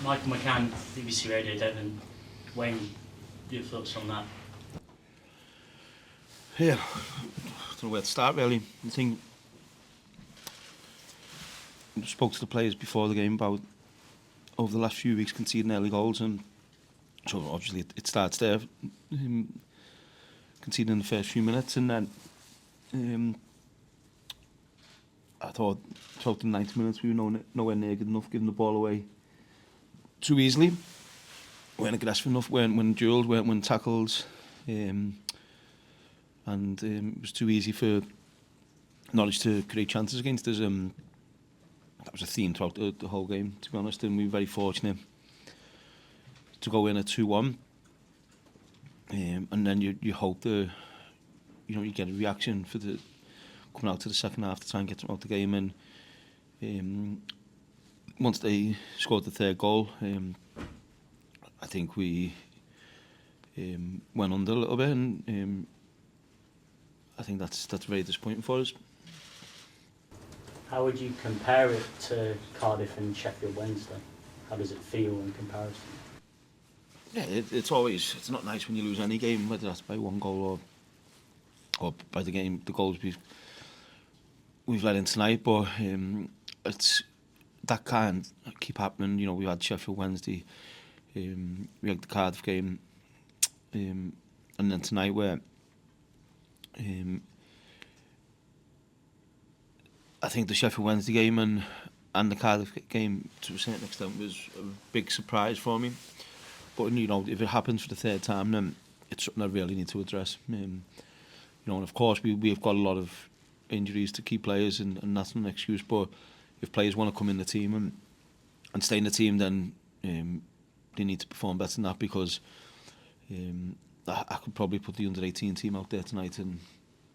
Michael McCann, BBC Radio Devon. Wayne, your thoughts on that? Yeah, I don't know where to start really. I think I spoke to the players before the game about over the last few weeks conceding early goals, and so obviously it starts there, conceding in the first few minutes, and then I thought throughout the 90 minutes we were nowhere near good enough, giving the ball away too easily. Weren't aggressive enough, weren't winning duels, weren't winning tackles, and it was too easy for Norwich to create chances against us. That was a theme throughout the whole game, to be honest, and we were very fortunate to go in at 2-1, and then you hope you get a reaction for the coming out to the second half to try and get them out the game. And once they scored the third goal, I think we went under a little bit, and I think that's very disappointing for us. How would you compare it to Cardiff and Sheffield Wednesday? How does it feel in comparison? Yeah, it's not nice when you lose any game, whether that's by one goal or by the goals we've let in tonight. But that can't keep happening. You know, we had Sheffield Wednesday, we had the Cardiff game, and then tonight where I think the Sheffield Wednesday game and the Cardiff game to a certain extent was a big surprise for me. But you know, if it happens for the third time, then it's something I really need to address. You know, and of course we've got a lot of injuries to key players, and that's not an excuse. But if players want to come in the team and stay in the team, then they need to perform better than that, because I could probably put the under-18 team out there tonight and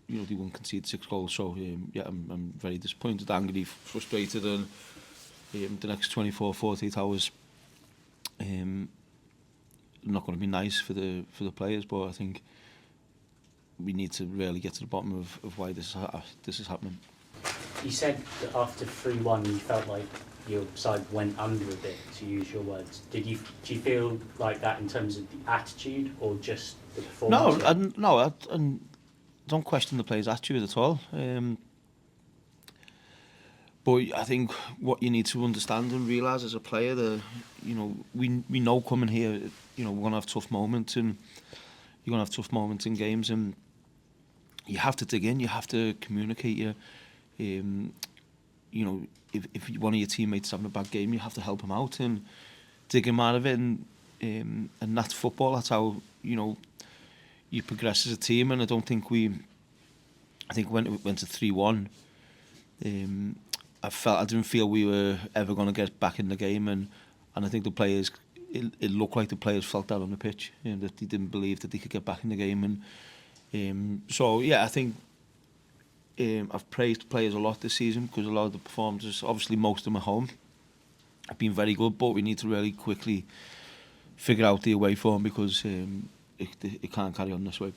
they won't concede 6 goals. So yeah, I'm very disappointed, angry, frustrated, and the next 24, 48 hours not going to be nice for the players. But I think we need to really get to the bottom of why this is happening. You said that after 3-1 you felt like your side went under a bit, to use your words. Do you feel like that in terms of the attitude or just the performance? I don't question the players' attitude at all. But I think what you need to understand and realise as a player, that we know coming here, we're going to have tough moments, and you're going to have tough moments in games, and you have to dig in, you have to communicate. If one of your teammates is having a bad game, you have to help him out and dig him out of it, and that's football. That's how you progress as a team. And I think when it went to 3-1, I didn't feel we were ever going to get back in the game, and I think the players, it looked like the players felt that on the pitch, that they didn't believe that they could get back in the game. And so yeah, I think I've praised players a lot this season, because a lot of the performances, obviously most of them at home, have been very good, but we need to really quickly figure out the away form, because it can't carry on this way.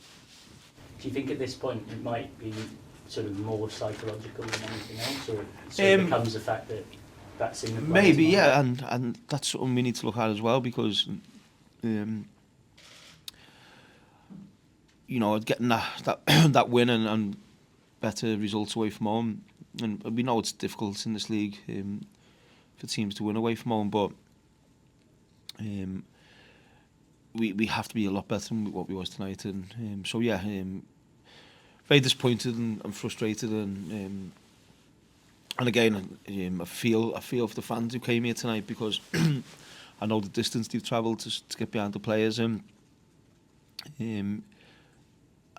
Do you think at this point it might be sort of more psychological than anything else, or it sort of becomes the fact that that's in the players' maybe mind? Yeah, and that's something we need to look at as well, because getting that win and better results away from home, and we know it's difficult in this league for teams to win away from home, but we have to be a lot better than what we was tonight, and so yeah, very disappointed and frustrated, and again, I feel for the fans who came here tonight, because I know the distance they've travelled to get behind the players, and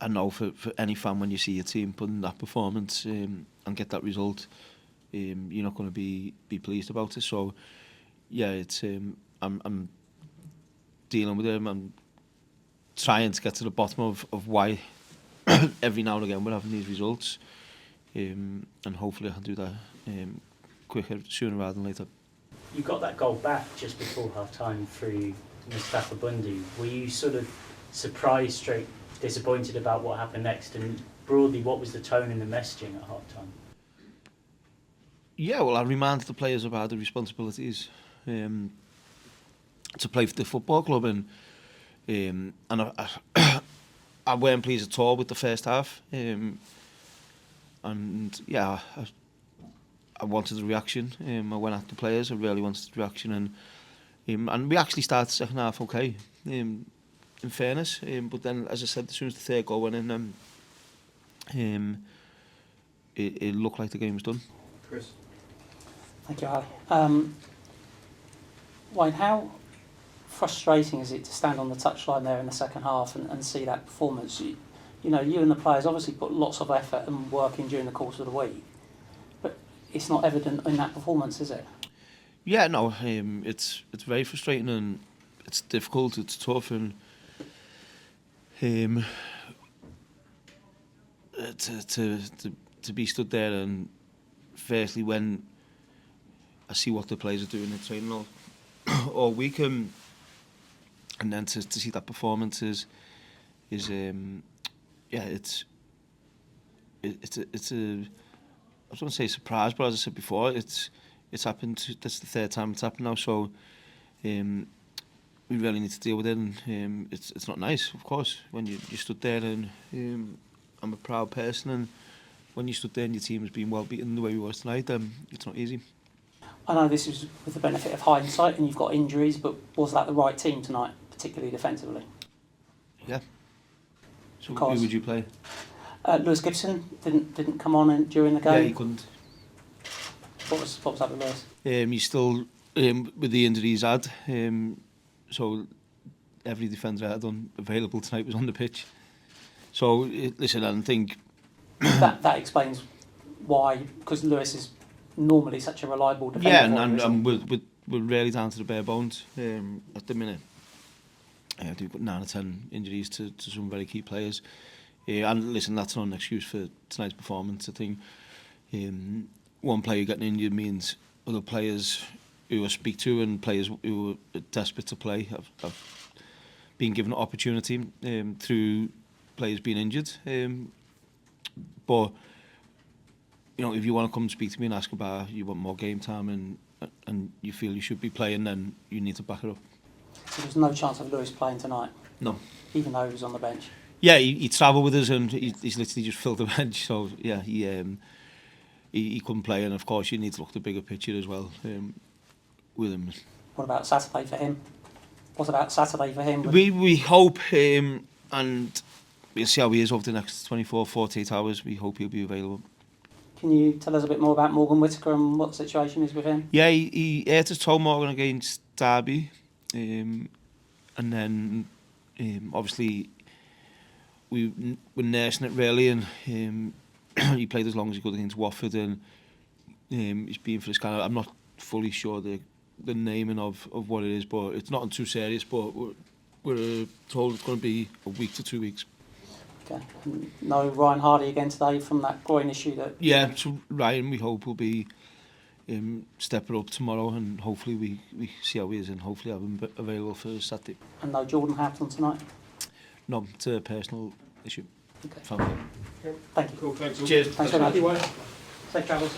I know for any fan, when you see your team put in that performance and get that result, you're not going to be pleased about it. So yeah, it's I'm dealing with it. I'm trying to get to the bottom of why every now and again we're having these results, and hopefully I can do that quicker, sooner rather than later. You got that goal back just before half-time through Mustafa Bundy. Were you sort of surprised, straight disappointed about what happened next, and broadly what was the tone and the messaging at half-time? Yeah, well, I reminded the players about the responsibilities to play for the football club, and I weren't pleased at all with the first half, and yeah, I wanted a reaction. I went at the players. I really wanted a reaction, and we actually started the second half okay, in fairness. But then, as I said, as soon as the third goal went in, it looked like the game was done. Chris. Thank you, Ali. Wayne, how frustrating is it to stand on the touchline there in the second half and see that performance? You know, you and the players obviously put lots of effort and work in during the course of the week, but it's not evident in that performance, is it? Yeah, no, it's very frustrating, and it's difficult, it's tough, and to be stood there, and firstly when I see what the players are doing in training all week, and then to see that performance is yeah, it's a, I was going to say surprise, but as I said before, it's happened. That's the third time it's happened now, so we really need to deal with it. And it's not nice, of course, when you stood there, and I'm a proud person, and when you stood there and your team has been well beaten the way we was tonight, it's not easy. I know this is with the benefit of hindsight and you've got injuries, but was that the right team tonight, particularly defensively? Yeah. So Because who would you play? Lewis Gibson didn't come on during the game. Yeah, he couldn't. What was up with Lewis? He's still with the injury he's had. So every defender I had available tonight was on the pitch. So listen, I think that explains why, because Lewis is normally such a reliable defender. Yeah, and we're really down to the bare bones at the minute. We've got 9 or 10 injuries to some very key players. And listen, that's not an excuse for tonight's performance. I think one player getting injured means other players who I speak to and players who are desperate to play have been given an opportunity through players being injured. But you know, if you want to come and speak to me and ask about you want more game time and you feel you should be playing, then you need to back it up. So there's no chance of Lewis playing tonight? No. Even though he was on the bench? Yeah, he travelled with us and he's literally just filled the bench. So yeah, he couldn't play, and of course you need to look at the bigger picture as well with him. What about Saturday for him? We hope, and we'll see how he is over the next 24, 48 hours. We hope he'll be available. Can you tell us a bit more about Morgan Whittaker and what the situation is with him? Yeah, he hurt his toe, Morgan, against Derby, and then obviously we were nursing it really, and he played as long as he could against Watford, and he's been for the scan. I'm not fully sure the naming of what it is, but it's not too serious, but we're told it's going to be a week to 2 weeks. Okay. No Ryan Hardy again today from that groin issue that... Yeah, so Ryan we hope will be stepping up tomorrow, and hopefully we see how he is, and hopefully have him available for Saturday. And no Jordan Houghton tonight? No, it's a personal issue. Okay. Family. Thank you. Cool, thanks. Cheers. Thanks very much. Safe travels.